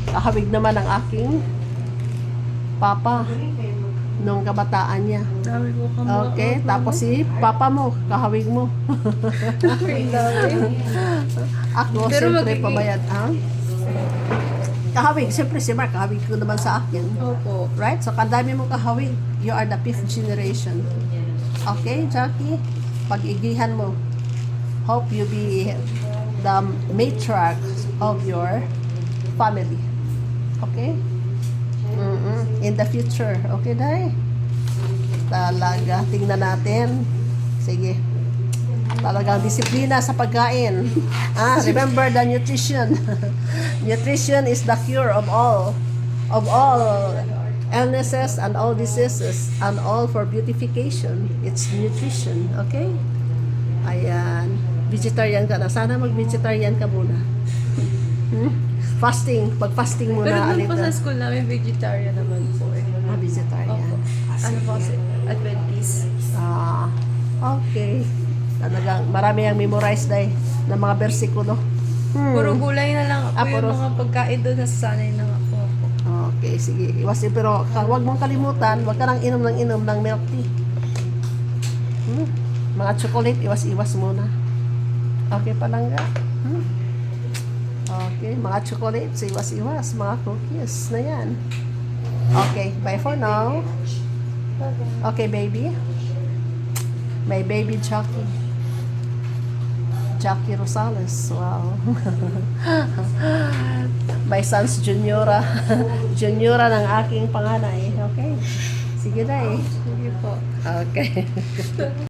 Kahawig naman ang aking papa nung kabataan niya. Dami ko kamukha. Okay, tapos si papa mo, kahawig mo. Ang dami. Ako, Pero siyempre, magiging- pabayad. Kahawig, siyempre si Mark, kahawig ko naman sa akin. Opo. Right? So, kadami mo kahawig. You are the 5th generation. Okay, Jackie? Pag-igihan mo. Hope you be the matriarch of your family. Okay? In the future. Okay, Day? Talaga. Tingnan natin. Sige. Talagang disiplina sa pagkain. Remember the nutrition. Nutrition is the cure of all illnesses and all diseases and all for beautification. It's nutrition. Okay? Ayan. Vegetarian ka na. Sana mag-vegetarian ka muna. Fasting. Pag-fasting muna. Pero nung po Alita. sa school namin, vegetarian naman po eh. Vegetarian. Opo. Ano po kasi? Adventist. Okay. Talagang marami ang memorize day ng mga bersikulo. Puro gulay na lang po yung puro- mga pagkain doon. Nasasanay na nga po ako. Okay, sige. Iwasin, pero huwag mong kalimutan, huwag ka nang inom ng milk tea. Mga chocolate, iwas-iwas muna. Okay, palangga. Okay, mga chocolates, iwas-iwas. Mga cookies na yan. Okay, bye for now. Okay, baby. My baby Jackie. Jackie Rosales. Wow. My son's Juniora. Juniora ng aking panganay. Okay. Sige na eh. Sige po. Okay.